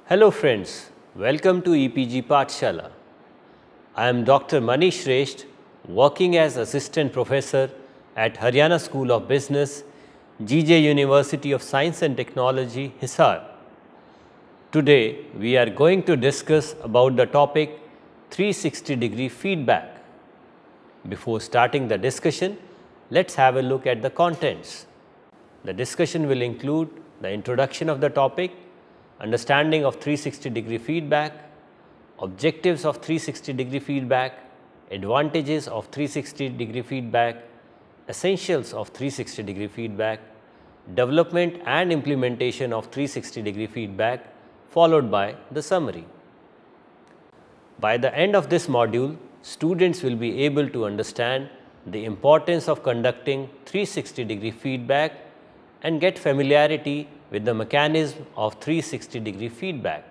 Hello friends, welcome to EPG Pathshala. I am Dr. Manish Shrestha, working as Assistant Professor at Haryana School of Business, GJ University of Science and Technology, Hisar. Today, we are going to discuss about the topic 360-degree feedback. Before starting the discussion, let's have a look at the contents. The discussion will include the introduction of the topic, understanding of 360-degree feedback, objectives of 360-degree feedback, advantages of 360-degree feedback, essentials of 360-degree feedback, development and implementation of 360-degree feedback, followed by the summary. By the end of this module, students will be able to understand the importance of conducting 360-degree feedback and get familiarity with the mechanism of 360-degree feedback.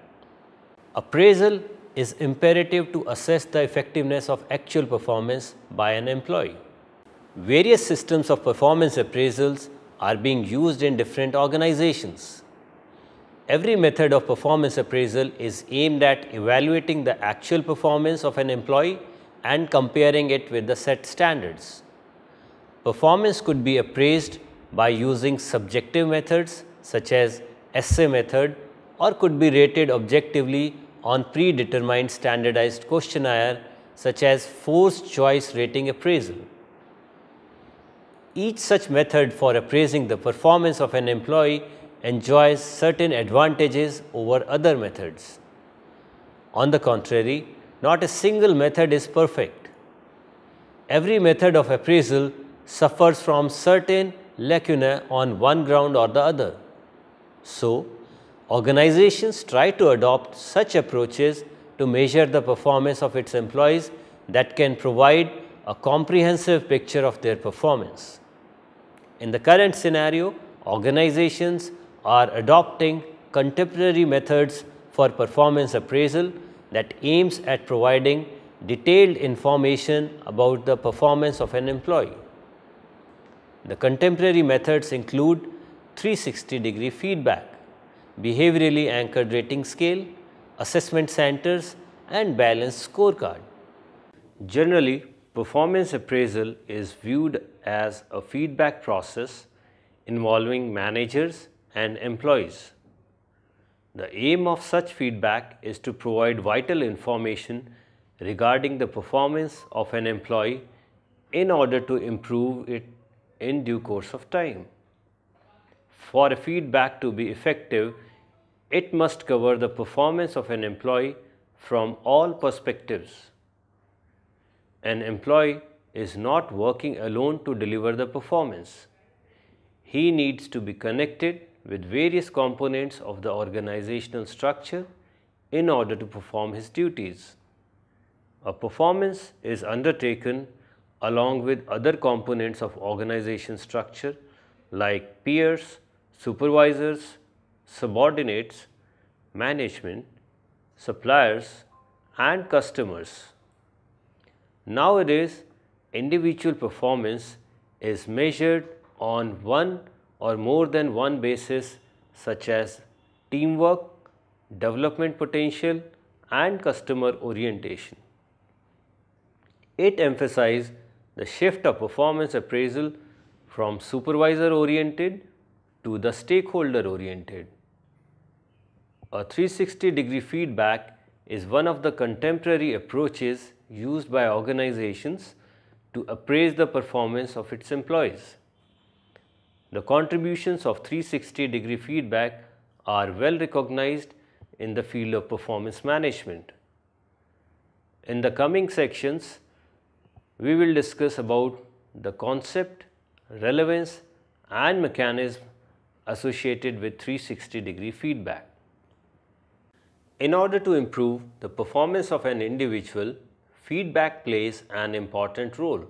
Appraisal is imperative to assess the effectiveness of actual performance by an employee. Various systems of performance appraisals are being used in different organizations. Every method of performance appraisal is aimed at evaluating the actual performance of an employee and comparing it with the set standards. Performance could be appraised by using subjective methods such as essay method, or could be rated objectively on predetermined standardized questionnaire such as forced choice rating appraisal. Each such method for appraising the performance of an employee enjoys certain advantages over other methods. On the contrary, not a single method is perfect. Every method of appraisal suffers from certain lacunae on one ground or the other. So, organizations try to adopt such approaches to measure the performance of its employees that can provide a comprehensive picture of their performance. In the current scenario, organizations are adopting contemporary methods for performance appraisal that aims at providing detailed information about the performance of an employee. The contemporary methods include 360-degree feedback, behaviorally anchored rating scale, assessment centers, and balanced scorecard. Generally, performance appraisal is viewed as a feedback process involving managers and employees. The aim of such feedback is to provide vital information regarding the performance of an employee in order to improve it in due course of time. For a feedback to be effective, it must cover the performance of an employee from all perspectives. An employee is not working alone to deliver the performance. He needs to be connected with various components of the organizational structure in order to perform his duties. A performance is undertaken along with other components of organization structure like peers, supervisors, subordinates, management, suppliers, and customers. Nowadays, individual performance is measured on one or more than one basis such as teamwork, development potential, and customer orientation. It emphasizes the shift of performance appraisal from supervisor-oriented to the stakeholder-oriented. A 360-degree feedback is one of the contemporary approaches used by organizations to appraise the performance of its employees. The contributions of 360-degree feedback are well recognized in the field of performance management. In the coming sections, we will discuss about the concept, relevance, and mechanism associated with 360-degree feedback. In order to improve the performance of an individual, feedback plays an important role.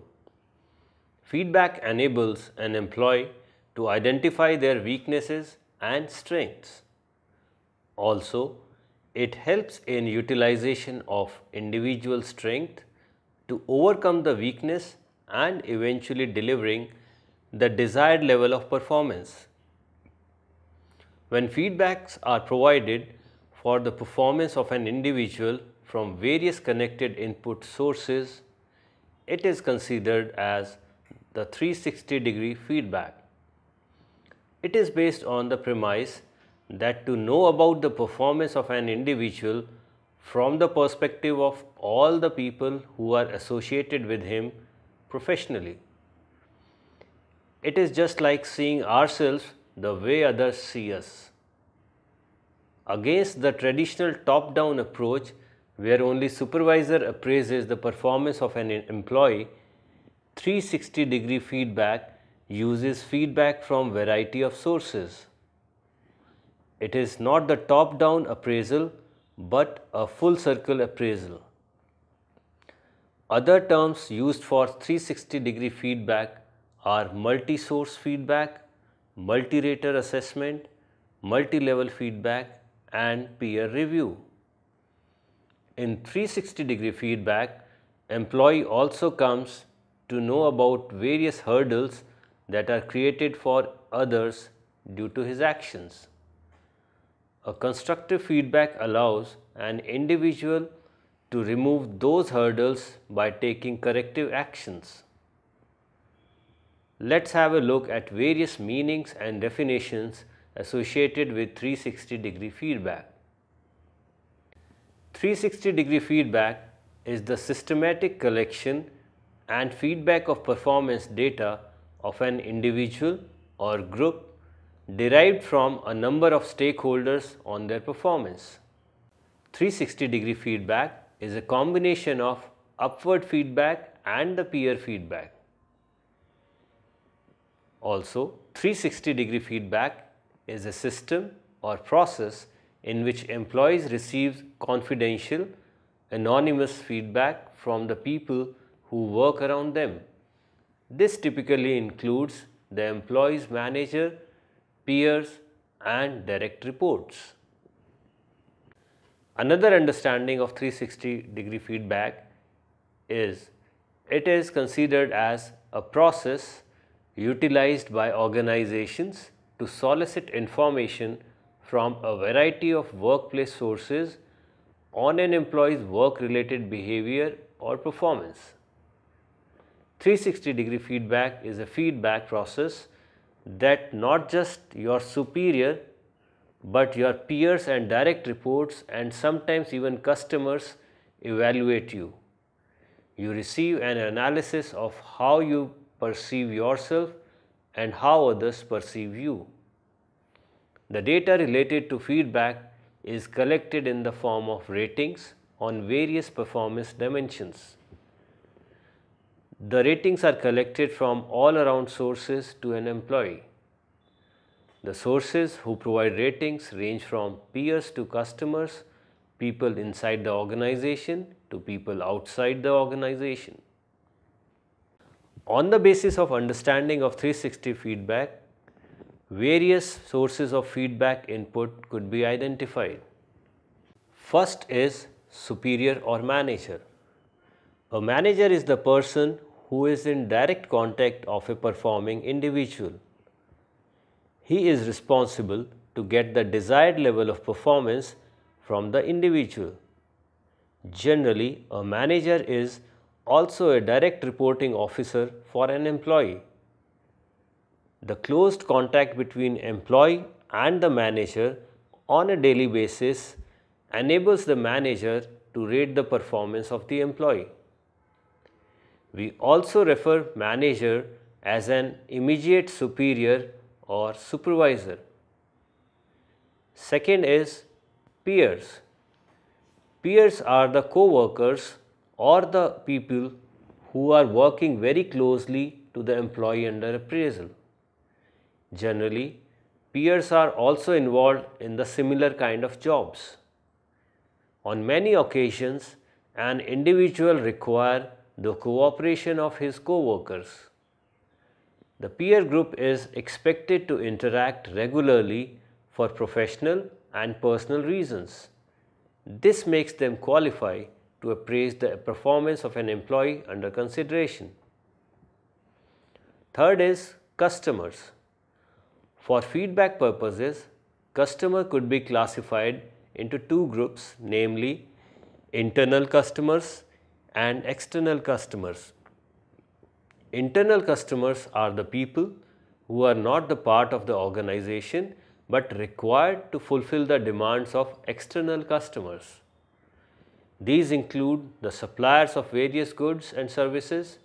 Feedback enables an employee to identify their weaknesses and strengths. Also, it helps in utilization of individual strength to overcome the weakness and eventually delivering the desired level of performance. When feedbacks are provided for the performance of an individual from various connected input sources, it is considered as the 360-degree feedback. It is based on the premise that to know about the performance of an individual from the perspective of all the people who are associated with him professionally. It is just like seeing ourselves the way others see us. Against the traditional top-down approach where only supervisor appraises the performance of an employee, 360-degree feedback uses feedback from variety of sources. It is not the top-down appraisal but a full circle appraisal. Other terms used for 360-degree feedback are multi-source feedback, multi-rater assessment, multi-level feedback, and peer review. In 360-degree feedback, employee also comes to know about various hurdles that are created for others due to his actions. A constructive feedback allows an individual to remove those hurdles by taking corrective actions. Let's have a look at various meanings and definitions associated with 360-degree feedback. 360-degree feedback is the systematic collection and feedback of performance data of an individual or group derived from a number of stakeholders on their performance. 360-degree feedback is a combination of upward feedback and the peer feedback. Also, 360-degree feedback is a system or process in which employees receive confidential, anonymous feedback from the people who work around them. This typically includes the employee's manager, peers, and direct reports. Another understanding of 360-degree feedback is it is considered as a process utilized by organizations to solicit information from a variety of workplace sources on an employee's work-related behavior or performance. 360-degree feedback is a feedback process that not just your superior but your peers and direct reports and sometimes even customers evaluate you. You receive an analysis of how you perceive yourself and how others perceive you. The data related to feedback is collected in the form of ratings on various performance dimensions. The ratings are collected from all around sources to an employee. The sources who provide ratings range from peers to customers, people inside the organization to people outside the organization. On the basis of understanding of 360 feedback, various sources of feedback input could be identified. First is superior or manager. A manager is the person who is in direct contact of a performing individual. He is responsible to get the desired level of performance from the individual. Generally, a manager is also a direct reporting officer for an employee. The close contact between employee and the manager on a daily basis enables the manager to rate the performance of the employee. We also refer manager as an immediate superior or supervisor. Second is peers. Peers are the co-workers or the people who are working very closely to the employee under appraisal. Generally, peers are also involved in the similar kind of jobs. On many occasions, an individual requires the cooperation of his co-workers. The peer group is expected to interact regularly for professional and personal reasons. This makes them qualify to appraise the performance of an employee under consideration. Third is customers. For feedback purposes, customer could be classified into two groups, namely internal customers and external customers. Internal customers are the people who are not the part of the organization but required to fulfill the demands of external customers. These include the suppliers of various goods and services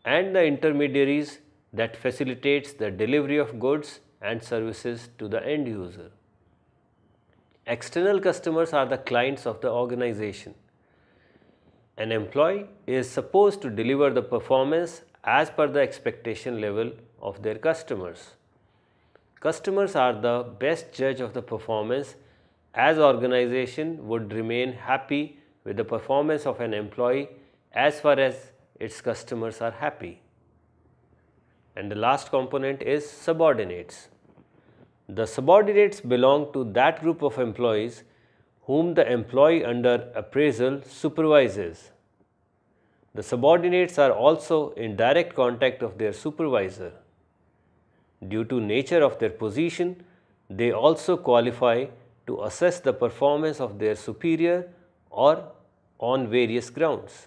and the intermediaries that facilitates the delivery of goods and services to the end user. External customers are the clients of the organization. An employee is supposed to deliver the performance as per the expectation level of their customers. Customers are the best judge of the performance, as organization would remain happy with the performance of an employee as far as its customers are happy. And the last component is subordinates. The subordinates belong to that group of employees whom the employee under appraisal supervises. The subordinates are also in direct contact of their supervisor. Due to nature of their position, they also qualify to assess the performance of their superior or on various grounds.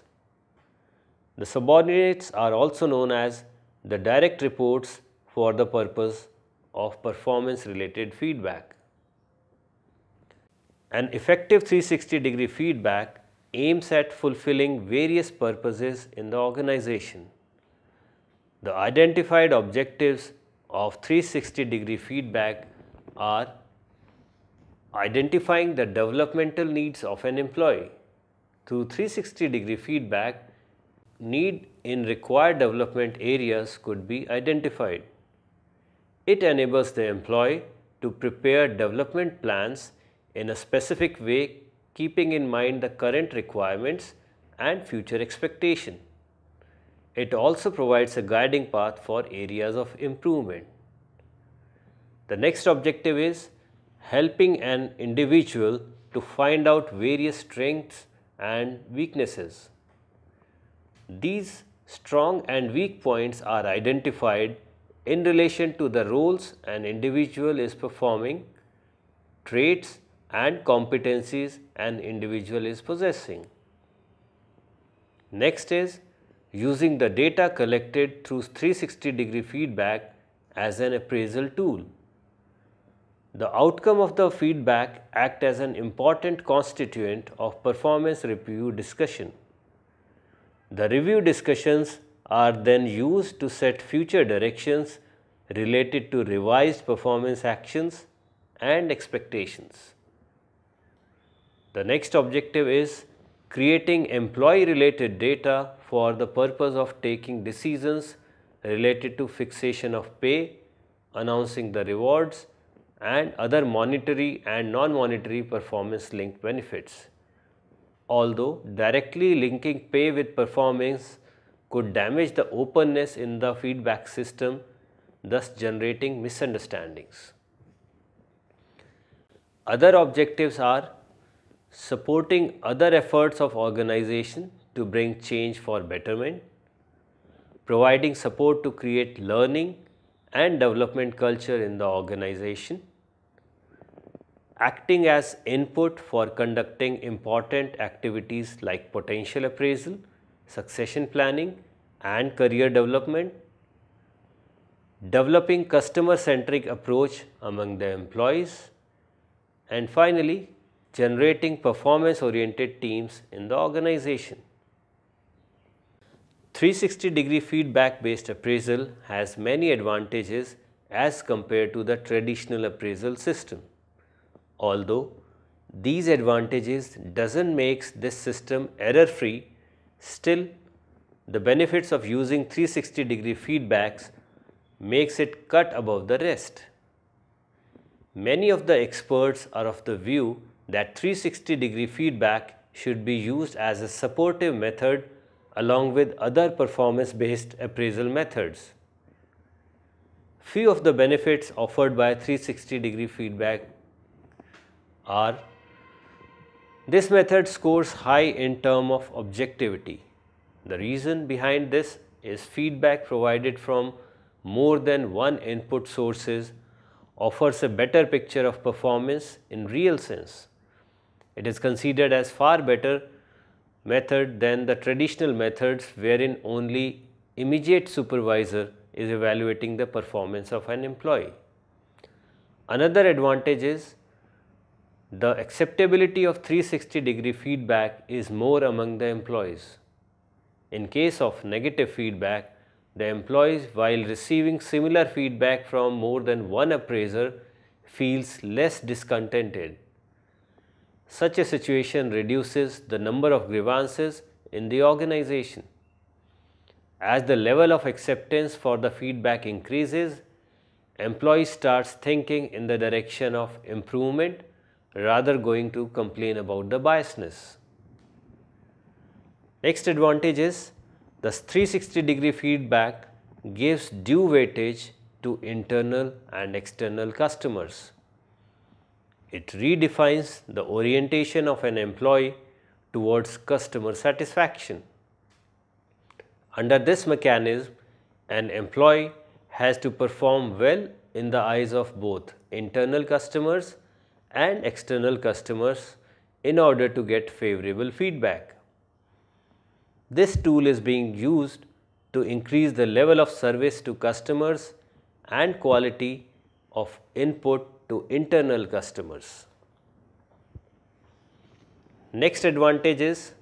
The subordinates are also known as the direct reports for the purpose of performance-related feedback. An effective 360-degree feedback aims at fulfilling various purposes in the organization. The identified objectives of 360-degree feedback are identifying the developmental needs of an employee. Through 360-degree feedback, need in required development areas could be identified. It enables the employee to prepare development plans in a specific way, keeping in mind the current requirements and future expectation. It also provides a guiding path for areas of improvement. The next objective is helping an individual to find out various strengths and weaknesses. These strong and weak points are identified in relation to the roles an individual is performing, traits and competencies an individual is possessing. Next is using the data collected through 360-degree feedback as an appraisal tool. The outcome of the feedback act as an important constituent of performance review discussion. The review discussions are then used to set future directions related to revised performance actions and expectations. The next objective is creating employee-related data for the purpose of taking decisions related to fixation of pay, announcing the rewards, and other monetary and non-monetary performance-linked benefits. Although directly linking pay with performance could damage the openness in the feedback system, thus generating misunderstandings. Other objectives are supporting other efforts of organization to bring change for betterment, providing support to create learning and development culture in the organization, acting as input for conducting important activities like potential appraisal, succession planning and career development, developing customer-centric approach among the employees, and finally, generating performance-oriented teams in the organization. 360-degree feedback-based appraisal has many advantages as compared to the traditional appraisal system. Although these advantages doesn't make this system error-free, still the benefits of using 360-degree feedbacks makes it cut above the rest. Many of the experts are of the view that 360-degree feedback should be used as a supportive method along with other performance-based appraisal methods. Few of the benefits offered by 360-degree feedback are: this method scores high in terms of objectivity. The reason behind this is feedback provided from more than one input sources offers a better picture of performance in real sense. It is considered as far better method than the traditional methods wherein only immediate supervisor is evaluating the performance of an employee. Another advantage is the acceptability of 360-degree feedback is more among the employees. In case of negative feedback, the employees, while receiving similar feedback from more than one appraiser, feels less discontented. Such a situation reduces the number of grievances in the organization. As the level of acceptance for the feedback increases, employees starts thinking in the direction of improvement rather going to complain about the biasness. Next advantage is the 360-degree feedback gives due weightage to internal and external customers. It redefines the orientation of an employee towards customer satisfaction. Under this mechanism, an employee has to perform well in the eyes of both internal customers and external customers in order to get favorable feedback. This tool is being used to increase the level of service to customers and quality of input to internal customers. Next advantage is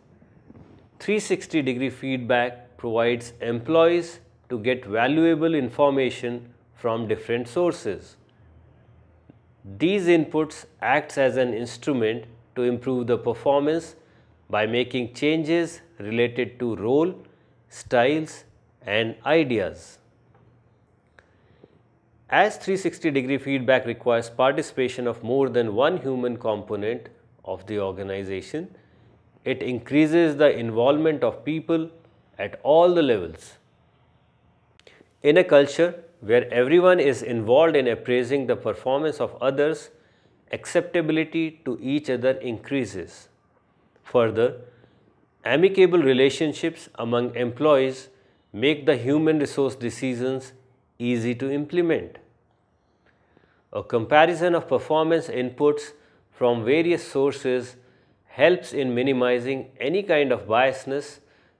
360-degree feedback provides employees to get valuable information from different sources. These inputs acts as an instrument to improve the performance by making changes related to role, styles and ideas. As 360-degree feedback requires participation of more than one human component of the organization, it increases the involvement of people at all the levels. In a culture where everyone is involved in appraising the performance of others, acceptability to each other increases. Further, amicable relationships among employees make the human resource decisions easy to implement. A comparison of performance inputs from various sources helps in minimizing any kind of biasness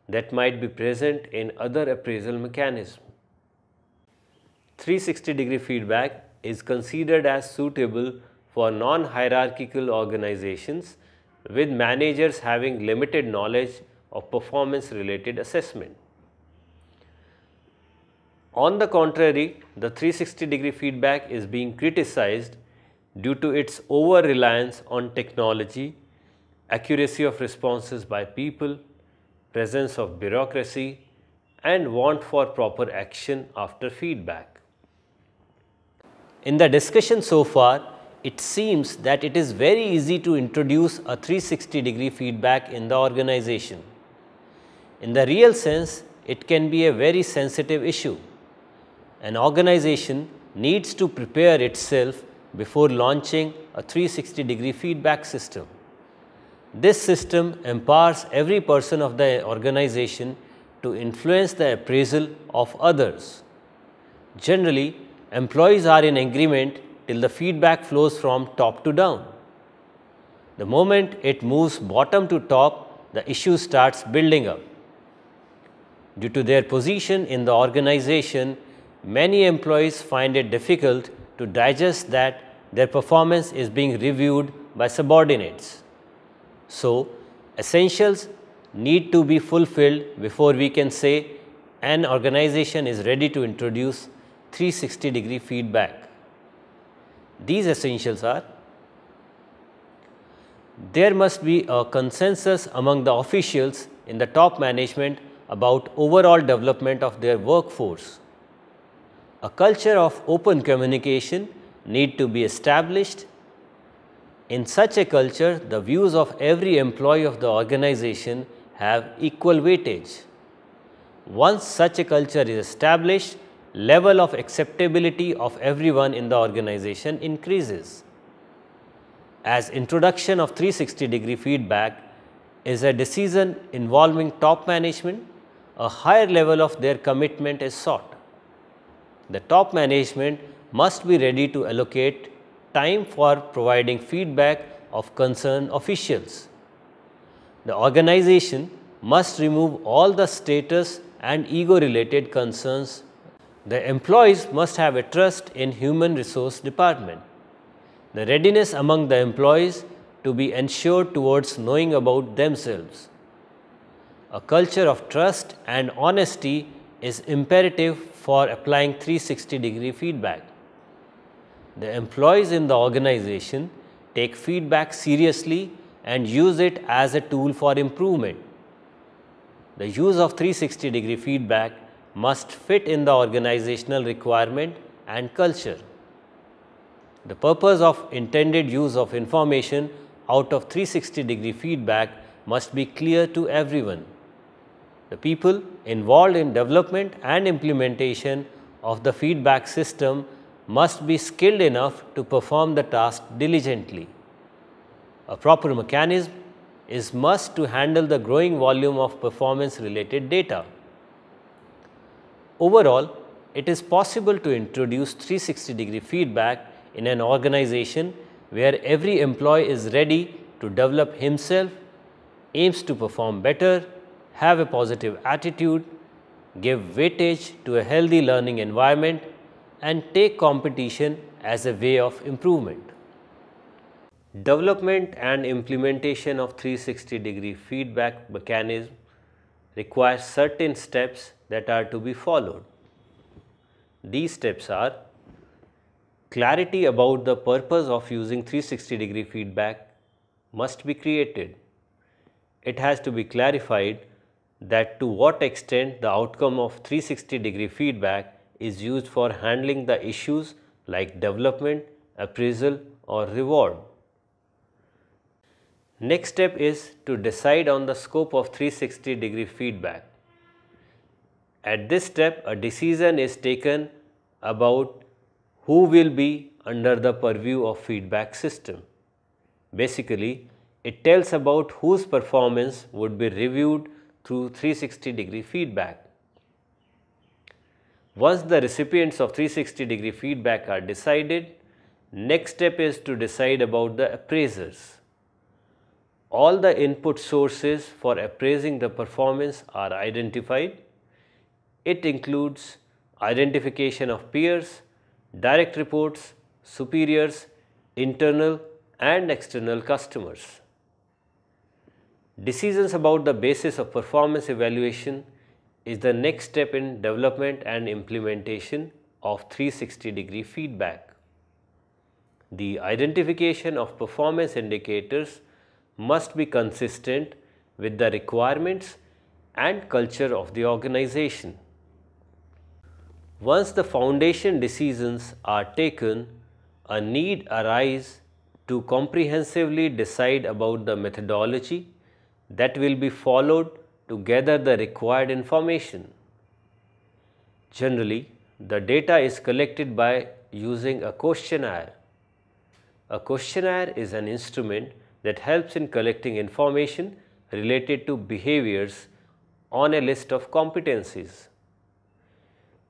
that might be present in other appraisal mechanisms. 360-degree feedback is considered as suitable for non-hierarchical organizations with managers having limited knowledge of performance-related assessment. On the contrary, the 360-degree feedback is being criticized due to its over-reliance on technology, accuracy of responses by people, presence of bureaucracy, and want for proper action after feedback. In the discussion so far, it seems that it is very easy to introduce a 360-degree feedback in the organization. In the real sense, it can be a very sensitive issue. An organization needs to prepare itself before launching a 360-degree feedback system. This system empowers every person of the organization to influence the appraisal of others. Generally, employees are in agreement till the feedback flows from top to down. The moment it moves bottom to top, the issue starts building up. Due to their position in the organization, many employees find it difficult to digest that their performance is being reviewed by subordinates. So, essentials need to be fulfilled before we can say an organization is ready to introduce 360-degree feedback. These essentials are: there must be a consensus among the officials in the top management about overall development of their workforce. A culture of open communication need to be established. In such a culture, the views of every employee of the organization have equal weightage. Once such a culture is established, level of acceptability of everyone in the organization increases. As introduction of 360-degree feedback is a decision involving top management, a higher level of their commitment is sought. The top management must be ready to allocate time for providing feedback of concerned officials. The organization must remove all the status and ego related concerns. The employees must have a trust in human resource department. The readiness among the employees to be ensured towards knowing about themselves. A culture of trust and honesty is imperative for applying 360-degree feedback. The employees in the organization take feedback seriously and use it as a tool for improvement. The use of 360-degree feedback must fit in the organizational requirement and culture. The purpose of intended use of information out of 360-degree feedback must be clear to everyone. The people involved in development and implementation of the feedback system must be skilled enough to perform the task diligently. A proper mechanism is must to handle the growing volume of performance-related data. Overall, it is possible to introduce 360-degree feedback in an organization where every employee is ready to develop himself, aims to perform better, have a positive attitude, give weightage to a healthy learning environment, and take competition as a way of improvement. Development and implementation of 360-degree feedback mechanism requires certain steps that are to be followed. These steps are: clarity about the purpose of using 360-degree feedback must be created. It has to be clarified that to what extent the outcome of 360-degree feedback is used for handling the issues like development, appraisal, or reward. Next step is to decide on the scope of 360-degree feedback. At this step, a decision is taken about who will be under the purview of feedback system. Basically, it tells about whose performance would be reviewed through 360-degree feedback. Once the recipients of 360-degree feedback are decided, next step is to decide about the appraisers. All the input sources for appraising the performance are identified. It includes identification of peers, direct reports, superiors, internal and external customers. Decisions about the basis of performance evaluation is the next step in development and implementation of 360-degree feedback. The identification of performance indicators must be consistent with the requirements and culture of the organization. Once the foundation decisions are taken, a need arises to comprehensively decide about the methodology that will be followed to gather the required information. Generally, the data is collected by using a questionnaire. A questionnaire is an instrument that helps in collecting information related to behaviors on a list of competencies.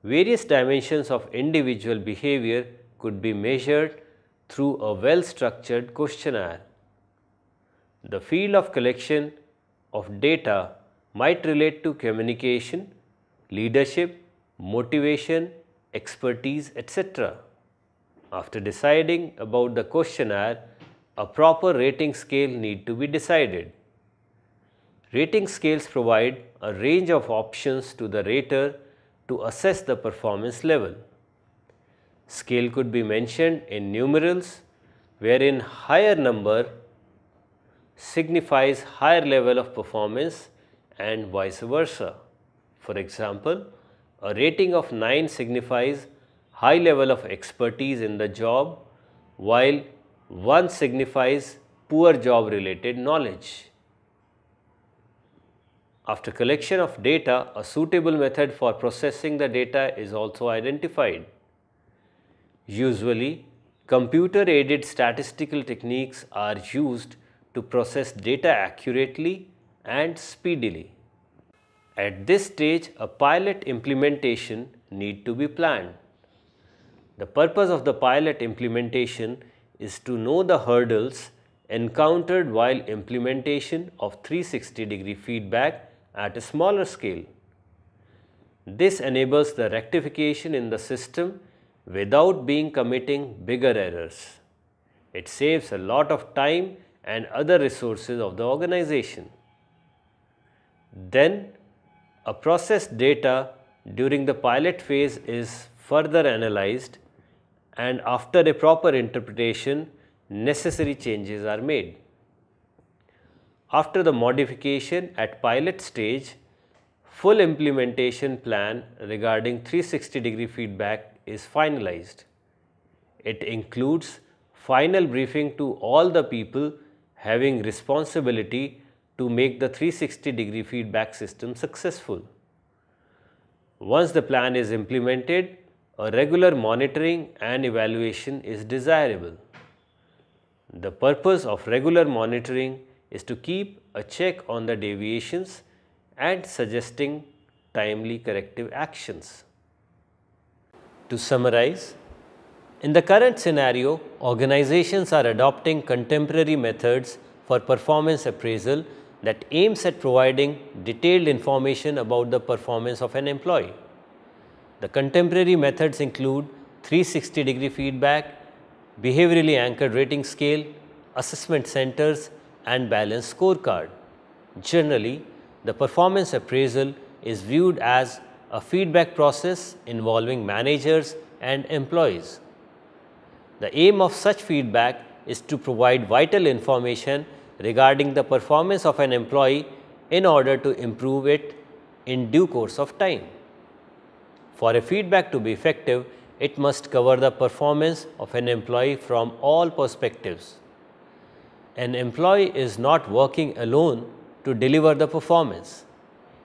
Various dimensions of individual behavior could be measured through a well-structured questionnaire. The field of collection of data might relate to communication, leadership, motivation, expertise, etc. After deciding about the questionnaire, a proper rating scale need to be decided. Rating scales provide a range of options to the rater to assess the performance level. Scale could be mentioned in numerals, wherein higher number signifies higher level of performance and vice versa. For example, a rating of 9 signifies high level of expertise in the job, while 1 signifies poor job related knowledge. After collection of data, a suitable method for processing the data is also identified. Usually, computer-aided statistical techniques are used to process data accurately and speedily. At this stage, a pilot implementation need to be planned. The purpose of the pilot implementation is to know the hurdles encountered while implementation of 360-degree feedback at a smaller scale. This enables the rectification in the system without being committing bigger errors. It saves a lot of time and other resources of the organization. Then, a processed data during the pilot phase is further analyzed, and after a proper interpretation, necessary changes are made. After the modification at pilot stage, full implementation plan regarding 360-degree feedback is finalized. It includes final briefing to all the people having responsibility to make the 360-degree feedback system successful. Once the plan is implemented, a regular monitoring and evaluation is desirable. The purpose of regular monitoring is to keep a check on the deviations and suggesting timely corrective actions. To summarize, in the current scenario, organizations are adopting contemporary methods for performance appraisal that aims at providing detailed information about the performance of an employee. The contemporary methods include 360-degree feedback, behaviorally anchored rating scale, assessment centers, and balanced scorecard. Generally, the performance appraisal is viewed as a feedback process involving managers and employees. The aim of such feedback is to provide vital information regarding the performance of an employee in order to improve it in due course of time. For a feedback to be effective, it must cover the performance of an employee from all perspectives. An employee is not working alone to deliver the performance.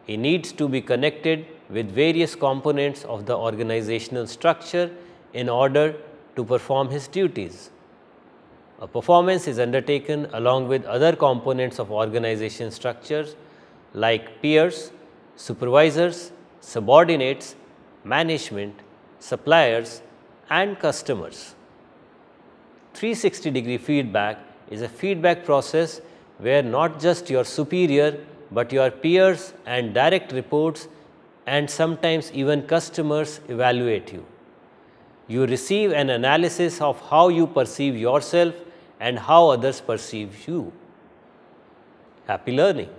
He needs to be connected with various components of the organizational structure in order to perform his duties. A performance is undertaken along with other components of organization structures like peers, supervisors, subordinates, management, suppliers, and customers. 360-degree feedback is a feedback process where not just your superior but your peers and direct reports and sometimes even customers evaluate you. You receive an analysis of how you perceive yourself and how others perceive you. Happy learning!